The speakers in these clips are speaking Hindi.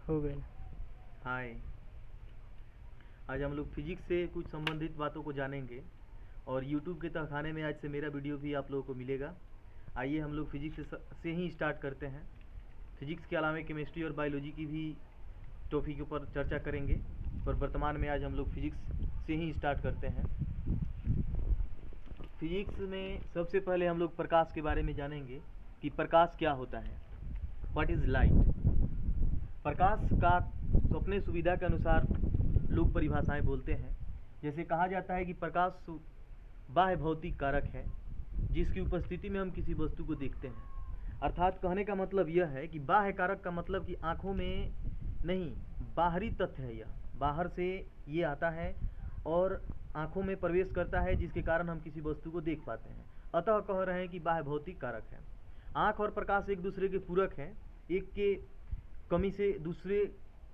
हो गए। हाय। आज हम लोग फिजिक्स से कुछ संबंधित बातों को जानेंगे और यूट्यूब के तहखाने में आज से मेरा वीडियो भी आप लोगों को मिलेगा। आइए हम लोग फिजिक्स से ही स्टार्ट करते हैं। फिजिक्स के अलावा केमिस्ट्री और बायोलॉजी की भी टॉपिक के ऊपर चर्चा करेंगे, पर वर्तमान में आज हम लोग फिजिक्स से ही स्टार्ट करते हैं। फिजिक्स में सबसे पहले हम लोग प्रकाश के बारे में जानेंगे कि प्रकाश क्या होता है। What is light. प्रकाश का अपने सुविधा के अनुसार लोग परिभाषाएं बोलते हैं। जैसे कहा जाता है कि प्रकाश बाह्य भौतिक कारक है जिसकी उपस्थिति में हम किसी वस्तु को देखते हैं। अर्थात कहने का मतलब यह है कि बाह्य कारक का मतलब कि आँखों में नहीं, बाहरी तथ्य है। यह बाहर से ये आता है और आँखों में प्रवेश करता है, जिसके कारण हम किसी वस्तु को देख पाते हैं। अतः कह रहे हैं कि बाह्य भौतिक कारक है। आँख और प्रकाश एक दूसरे के पूरक हैं। एक के कमी से दूसरे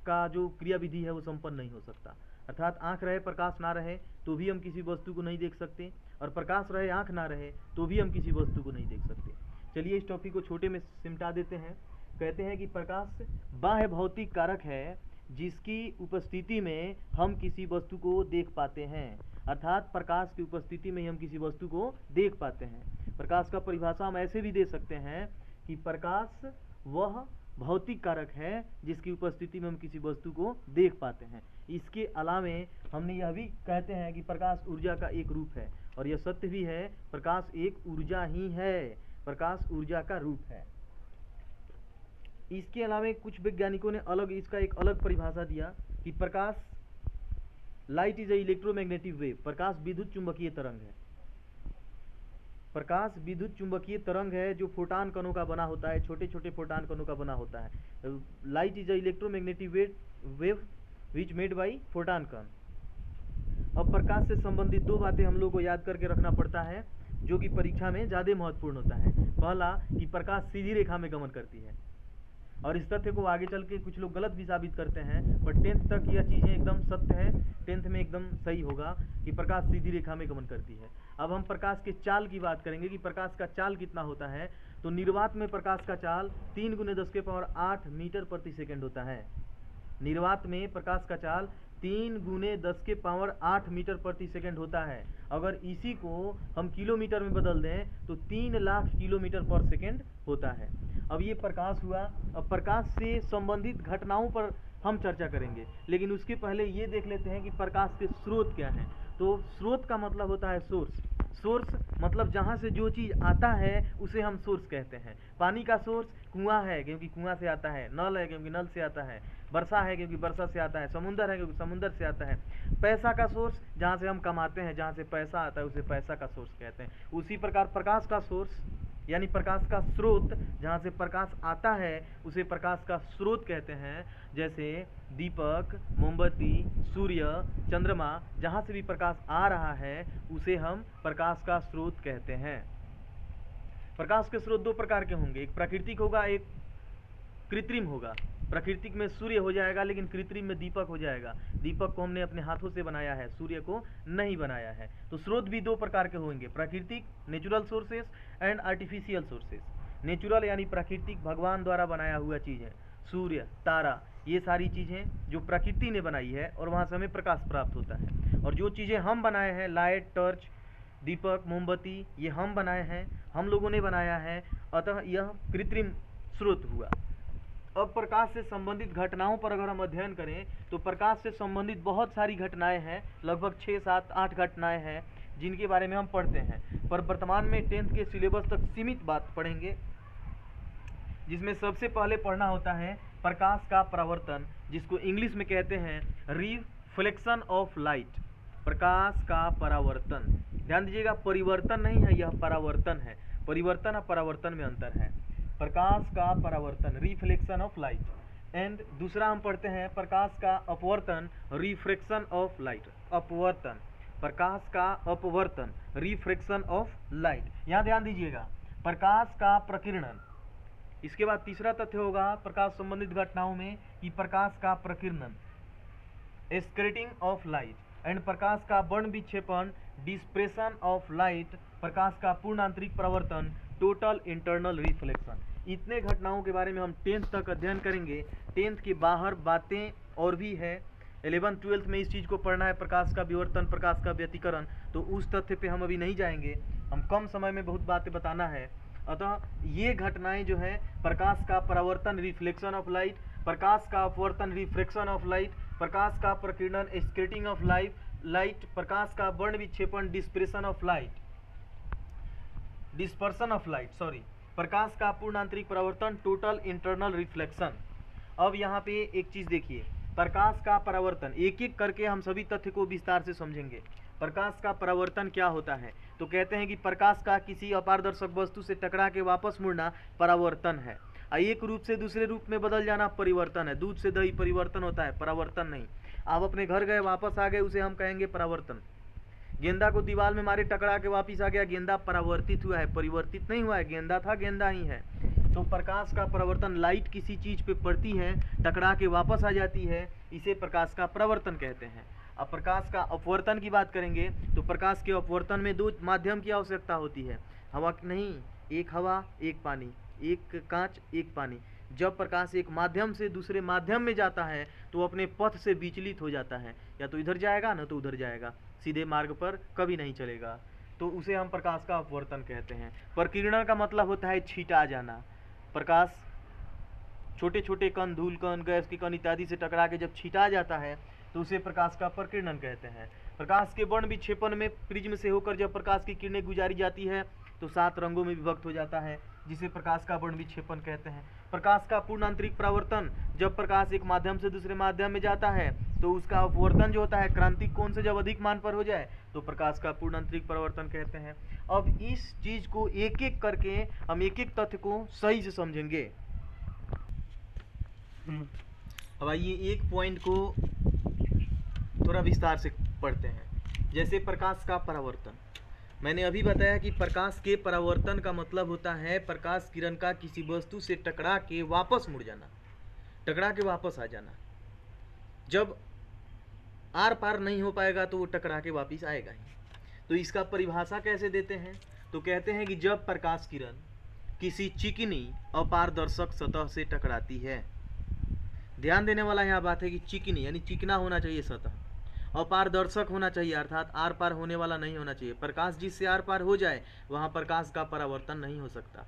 का जो क्रिया विधि है वो संपन्न नहीं हो सकता। अर्थात आँख रहे प्रकाश ना रहे तो भी हम किसी वस्तु को नहीं देख सकते, और प्रकाश रहे आँख ना रहे तो भी हम किसी वस्तु को नहीं देख सकते। चलिए इस टॉपिक को छोटे में सिमटा देते हैं। कहते हैं कि प्रकाश बाह्य भौतिक कारक है जिसकी उपस्थिति में हम किसी वस्तु को देख पाते हैं। अर्थात प्रकाश की उपस्थिति में हम किसी वस्तु को देख पाते हैं। प्रकाश का परिभाषा हम ऐसे भी दे सकते हैं कि प्रकाश वह भौतिक कारक है जिसकी उपस्थिति में हम किसी वस्तु को देख पाते हैं। इसके अलावे हमने यह भी कहते हैं कि प्रकाश ऊर्जा का एक रूप है, और यह सत्य भी है। प्रकाश एक ऊर्जा ही है, प्रकाश ऊर्जा का रूप है। इसके अलावे कुछ वैज्ञानिकों ने इसका एक अलग परिभाषा दिया कि प्रकाश light is a electromagnetic wave. प्रकाश विद्युत चुंबकीय तरंग है। प्रकाश विद्युत चुंबकीय तरंग है जो फोटान कणों का बना होता है, छोटे छोटे फोटान कणों का बना होता है। Light is a electromagnetic wave which made by photon कण। अब प्रकाश से संबंधित दो बातें हम लोग को याद करके रखना पड़ता है जो कि परीक्षा में ज़्यादा महत्वपूर्ण होता है। पहला कि प्रकाश सीधी रेखा में गमन करती है, और इस तथ्य को आगे चल के कुछ लोग गलत भी साबित करते हैं, पर 10th तक यह चीज़ें एकदम सत्य है। 10th में एकदम सही होगा कि प्रकाश सीधी रेखा में गमन करती है। अब हम प्रकाश के चाल की बात करेंगे कि प्रकाश का चाल कितना होता है। तो निर्वात में प्रकाश का चाल 3 × 10⁸ मीटर प्रति सेकेंड होता है। निर्वात में प्रकाश का चाल 3 × 10⁸ मीटर प्रति सेकेंड होता है। अगर इसी को हम किलोमीटर में बदल दें तो 3 लाख किलोमीटर पर सेकेंड होता है। अब ये प्रकाश हुआ। अब प्रकाश से संबंधित घटनाओं पर हम चर्चा करेंगे, लेकिन उसके पहले ये देख लेते हैं कि प्रकाश के स्रोत क्या हैं। तो स्रोत का मतलब होता है सोर्स। सोर्स मतलब जहाँ से जो चीज़ आता है उसे हम सोर्स कहते हैं। पानी का सोर्स कुआं है क्योंकि कुआं से आता है, नल है क्योंकि नल से आता है, वर्षा है क्योंकि वर्षा से आता है, समुंदर है क्योंकि समुंदर से आता है। पैसा का सोर्स जहाँ से हम कमाते हैं, जहाँ से पैसा आता है उसे पैसा का सोर्स कहते हैं। उसी प्रकार प्रकाश का सोर्स यानी प्रकाश का स्रोत, जहाँ से प्रकाश आता है उसे प्रकाश का स्रोत कहते हैं। जैसे दीपक, मोमबत्ती, सूर्य, चंद्रमा, जहाँ से भी प्रकाश आ रहा है उसे हम प्रकाश का स्रोत कहते हैं। प्रकाश के स्रोत दो प्रकार के होंगे, एक प्राकृतिक होगा, एक कृत्रिम होगा। प्राकृतिक में सूर्य हो जाएगा, लेकिन कृत्रिम में दीपक हो जाएगा। दीपक को हमने अपने हाथों से बनाया है, सूर्य को नहीं बनाया है। तो स्रोत भी दो प्रकार के होंगे, प्राकृतिक natural sources and artificial sources. Natural यानी प्राकृतिक, भगवान द्वारा बनाया हुआ चीज़ है, सूर्य, तारा, ये सारी चीज़ें जो प्रकृति ने बनाई है और वहाँ से हमें प्रकाश प्राप्त होता है। और जो चीज़ें हम बनाए हैं, लाइट, टॉर्च, दीपक, मोमबत्ती, ये हम बनाए हैं, हम लोगों ने बनाया है, अतः यह कृत्रिम स्रोत हुआ। अब प्रकाश से संबंधित घटनाओं पर अगर हम अध्ययन करें तो प्रकाश से संबंधित बहुत सारी घटनाएं हैं, लगभग 6, 7, 8 घटनाएं हैं जिनके बारे में हम पढ़ते हैं। पर वर्तमान में 10th के सिलेबस तक सीमित बात पढ़ेंगे, जिसमें सबसे पहले पढ़ना होता है प्रकाश का परावर्तन, जिसको इंग्लिश में कहते हैं रिफ्लेक्शन ऑफ लाइट। प्रकाश का परावर्तन, ध्यान दीजिएगा, परिवर्तन नहीं है, यह परावर्तन है। परिवर्तन और परावर्तन में अंतर है। प्रकाश का परावर्तन, रिफ्लेक्शन ऑफ लाइट। एंड दूसरा हम पढ़ते हैं प्रकाश का अपवर्तन, रिफ्रैक्शन ऑफ लाइट। अपवर्तन, प्रकाश का अपवर्तन, रिफ्रैक्शन ऑफ लाइट। यहाँ ध्यान दीजिएगा, प्रकाश का प्रकीर्णन। इसके बाद तीसरा तथ्य होगा प्रकाश संबंधित घटनाओं में कि प्रकाश का प्रकीर्णन, स्कैटरिंग ऑफ लाइट। एंड प्रकाश का वर्ण विक्षेपण, डिस्पर्शन ऑफ लाइट। प्रकाश का पूर्ण आंतरिक परावर्तन, टोटल इंटरनल रिफ्लेक्शन। इतने घटनाओं के बारे में हम 10th तक अध्ययन करेंगे। 10th के बाहर बातें और भी है। 11th 12th में इस चीज़ को पढ़ना है, प्रकाश का विवर्तन, प्रकाश का व्यतिकरण, तो उस तथ्य पे हम अभी नहीं जाएंगे। हम कम समय में बहुत बातें बताना है। अतः ये घटनाएं जो है, प्रकाश का परावर्तन रिफ्लेक्शन ऑफ लाइट, प्रकाश का अपवर्तन रिफ्रैक्शन ऑफ लाइट, प्रकाश का प्रकीर्णन स्कैटरिंग ऑफ लाइट, प्रकाश का वर्ण विक्षेपण डिस्पर्सन ऑफ लाइट, प्रकाश का पूर्ण आंतरिक परावर्तन टोटल इंटरनल रिफ्लेक्शन। अब यहाँ पे एक चीज़ देखिए, प्रकाश का परावर्तन, एक एक करके हम सभी तथ्य को विस्तार से समझेंगे। प्रकाश का परावर्तन क्या होता है? तो कहते हैं कि प्रकाश का किसी अपारदर्शक वस्तु से टकरा के वापस मुड़ना परावर्तन है। एक रूप से दूसरे रूप में बदल जाना परिवर्तन है। दूध से दही परिवर्तन होता है, परावर्तन नहीं। आप अपने घर गए वापस आ गए, उसे हम कहेंगे परावर्तन। गेंदा को दीवार में मारे, टकरा के वापस आ गया, गेंदा परावर्तित हुआ है, परिवर्तित नहीं हुआ है। गेंदा था, गेंदा ही है। तो प्रकाश का परावर्तन, लाइट किसी चीज पे पड़ती है, टकरा के वापस आ जाती है, इसे प्रकाश का परावर्तन कहते हैं। अब प्रकाश का अपवर्तन की बात करेंगे तो प्रकाश के अपवर्तन में दो माध्यम की आवश्यकता होती है। हवा नहीं, एक हवा एक पानी, एक कांच एक पानी। जब प्रकाश एक माध्यम से दूसरे माध्यम में जाता है तो अपने पथ से विचलित हो जाता है, या तो इधर जाएगा ना तो उधर जाएगा, सीधे मार्ग पर कभी नहीं चलेगा, तो उसे हम प्रकाश का अपवर्तन कहते हैं। प्रकीर्णन का मतलब होता है छीटा जाना। प्रकाश छोटे छोटे कण, धूल कण, गैस के कण इत्यादि से टकरा के जब छीटा जाता है तो उसे प्रकाश का प्रकीर्णन कहते हैं। प्रकाश के वर्ण विक्षेपण में प्रिज्म से होकर जब प्रकाश की किरणें गुजारी जाती है तो 7 रंगों में विभक्त हो जाता है, जिसे प्रकाश का वर्ण विक्षेपण कहते हैं। प्रकाश का पूर्ण आंतरिक परावर्तन, जब प्रकाश एक माध्यम से दूसरे माध्यम में जाता है तो उसका अपवर्तन जो होता है क्रांतिक कोण से जब अधिक मान पर हो जाए तो प्रकाश का पूर्ण आंतरिक परावर्तन कहते हैं। अब इस चीज को एक एक करके हम एक एक तथ्य को सही से समझेंगे। अब आइए एक पॉइंट को थोड़ा विस्तार से पढ़ते हैं। जैसे प्रकाश का परावर्तन, मैंने अभी बताया कि प्रकाश के परावर्तन का मतलब होता है प्रकाश किरण का किसी वस्तु से टकरा के वापस मुड़ जाना, टकरा के वापस आ जाना। जब आर पार नहीं हो पाएगा तो वो टकरा के वापस आएगा ही। तो इसका परिभाषा कैसे देते हैं? तो कहते हैं कि जब प्रकाश किरण किसी चिकनी अपारदर्शक सतह से टकराती है, ध्यान देने वाला यहाँ बात है कि चिकनी यानी चिकना होना चाहिए सतह, अपारदर्शक होना चाहिए, अर्थात आर पार होने वाला नहीं होना चाहिए। प्रकाश जिससे आर पार हो जाए वहाँ प्रकाश का परावर्तन नहीं हो सकता।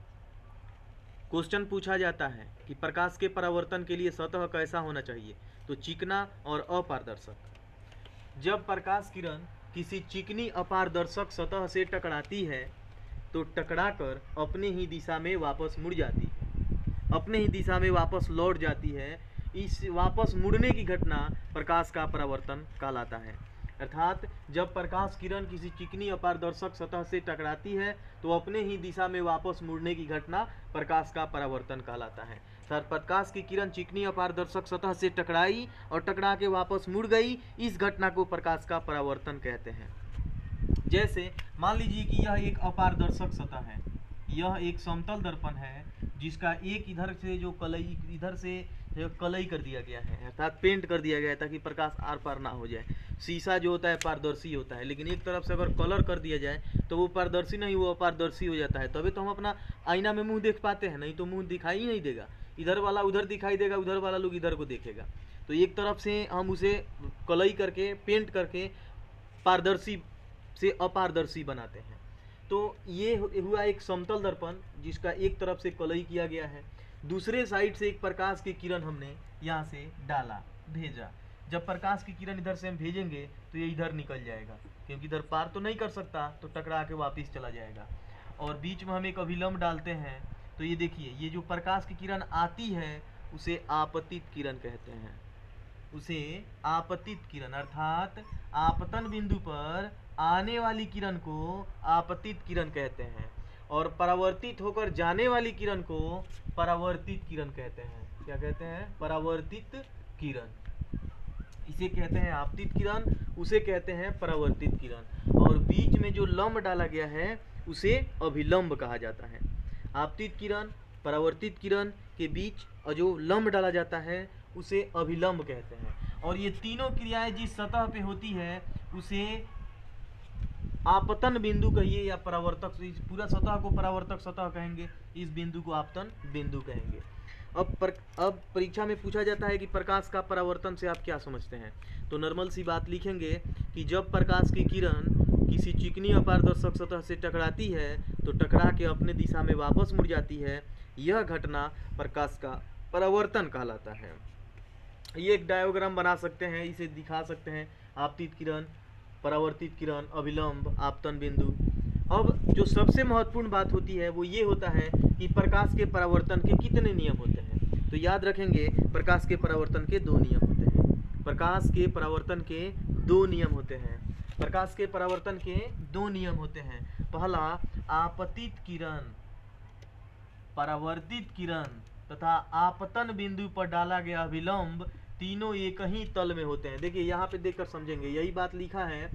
क्वेश्चन पूछा जाता है कि प्रकाश के परावर्तन के लिए सतह कैसा होना चाहिए, तो चिकना और अपारदर्शक। जब प्रकाश किरण किसी चिकनी अपारदर्शक सतह से टकराती है तो टकराकर अपने ही दिशा में वापस मुड़ जाती है, अपने ही दिशा में वापस लौट जाती है। इस वापस मुड़ने की घटना प्रकाश का परावर्तन कहलाता है। अर्थात जब प्रकाश किरण किसी चिकनी अपारदर्शक सतह से टकराती है तो अपने ही दिशा में वापस मुड़ने की घटना प्रकाश का परावर्तन कहलाता है। सर, प्रकाश की किरण चिकनी अपारदर्शक सतह से टकराई और टकरा के वापस मुड़ गई, इस घटना को प्रकाश का परावर्तन कहते हैं। जैसे मान लीजिए कि यह एक अपारदर्शक सतह है, यह एक समतल दर्पण है जिसका एक इधर से जो कलई, इधर से कलई कर दिया गया है, अर्थात पेंट कर दिया गया है ताकि प्रकाश आर पार ना हो जाए। शीशा जो होता है पारदर्शी होता है, लेकिन एक तरफ से अगर कलर कर दिया जाए तो वो पारदर्शी नहीं, वो अपारदर्शी हो जाता है। तभी तो हम अपना आईना में मुंह देख पाते हैं, नहीं तो मुंह दिखाई ही नहीं देगा, इधर वाला उधर दिखाई देगा, उधर वाला लोग इधर को देखेगा। तो एक तरफ से हम उसे कलई करके, पेंट करके पारदर्शी से अपारदर्शी बनाते हैं। तो ये हुआ एक समतल दर्पण जिसका एक तरफ से कलई किया गया है, दूसरे साइड से एक प्रकाश की किरण हमने यहाँ से डाला, भेजा। जब प्रकाश की किरण इधर से हम भेजेंगे तो ये इधर निकल जाएगा, क्योंकि इधर पार तो नहीं कर सकता, तो टकरा के वापस चला जाएगा। और बीच में हम एक अभिलंब डालते हैं, तो ये देखिए, ये जो प्रकाश की किरण आती है उसे आपतित किरण कहते हैं, उसे आपतित किरण, अर्थात आपतन बिंदु पर आने वाली किरण को आपतित किरण कहते हैं, और परावर्तित होकर जाने वाली किरण को परावर्तित किरण कहते हैं। क्या कहते हैं? परावर्तित किरण। इसे कहते हैं आपतित किरण, उसे कहते हैं परावर्तित किरण। और बीच में जो लंब डाला गया है उसे अभिलंब कहा जाता है। आपतित किरण, परावर्तित किरण के बीच और जो लंब डाला जाता है उसे अभिलंब कहते हैं। और ये तीनों क्रियाएं जिस सतह पे होती है उसे आपतन बिंदु कहिए या परावर्तक, इस पूरा सतह को परावर्तक सतह कहेंगे, इस बिंदु को आपतन बिंदु कहेंगे। अब परीक्षा में पूछा जाता है कि प्रकाश का परावर्तन से आप क्या समझते हैं, तो नॉर्मल सी बात लिखेंगे कि जब प्रकाश की किरण किसी चिकनी अपारदर्शक सतह से टकराती है तो टकरा के अपने दिशा में वापस मुड़ जाती है, यह घटना प्रकाश का परावर्तन कहलाता है। ये एक डायग्राम बना सकते हैं, इसे दिखा सकते हैं, आपतित किरण, परावर्तित किरण, अभिलंब, आपतन बिंदु। अब जो सबसे महत्वपूर्ण बात होती है वो ये होता है कि प्रकाश के परावर्तन के कितने नियम होते हैं। तो याद रखेंगे प्रकाश के परावर्तन के 2 नियम होते हैं। प्रकाश के परावर्तन के 2 नियम होते हैं। प्रकाश के परावर्तन के 2 नियम होते हैं। पहला, आपतित किरण, परावर्तित किरण तथा आपतन बिंदु पर डाला गया अभिलंब तीनों एक ही तल में होते हैं। देखिए यहाँ पे देखकर समझेंगे, यही बात लिखा है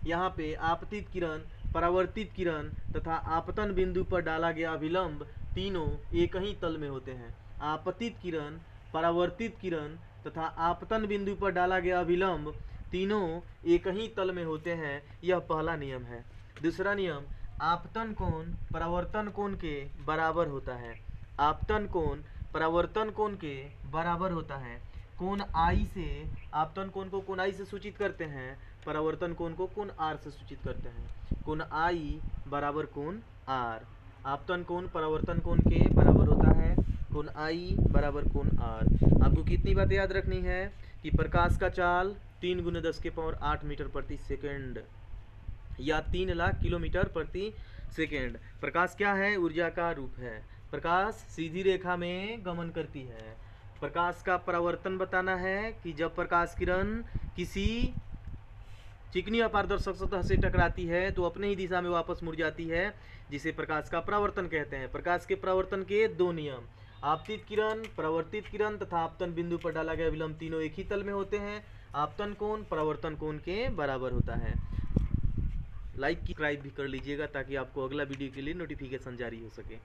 यहाँ पे, आपतित किरण, परावर्तित किरण तथा आपतन बिंदु पर डाला गया अभिलंब तीनों एक ही तल में होते हैं। आपतित किरण, परावर्तित किरण तथा आपतन बिंदु पर डाला गया अभिलंब तीनों एक ही तल में होते हैं, यह पहला नियम है। दूसरा नियम, आपतन कोण परावर्तन कोण के बराबर होता है। आपतन कोण परावर्तन कोण के बराबर होता है। कोण आई से, आपतन कोण को कोण आई से सूचित करते हैं, परावर्तन कोण को कोण आर से सूचित करते हैं। कोण आई बराबर कोण आर। आपतन कोण परावर्तन कोण के बराबर होता है, कोण आई बराबर कोण आर। आपको कितनी बातें याद रखनी है कि प्रकाश का चाल 3 × 10⁸ मीटर प्रति सेकेंड या 3 लाख किलोमीटर प्रति सेकेंड। प्रकाश क्या है? ऊर्जा का रूप है। प्रकाश सीधी रेखा में गमन करती है। प्रकाश का परावर्तन बताना है कि जब प्रकाश किरण किसी चिकनी अपारदर्शक सतह से टकराती है तो अपने ही दिशा में वापस मुड़ जाती है, जिसे प्रकाश का परावर्तन कहते हैं। प्रकाश के परावर्तन के 2 नियम, आपतित किरण, परावर्तित किरण तथा आपतन बिंदु पर डाला गया विलंब तीनों एक ही तल में होते हैं। आपतन कोण परावर्तन कोण के बराबर होता है। लाइक सब्सक्राइब भी कर लीजिएगा ताकि आपको अगला वीडियो के लिए नोटिफिकेशन जारी हो सके।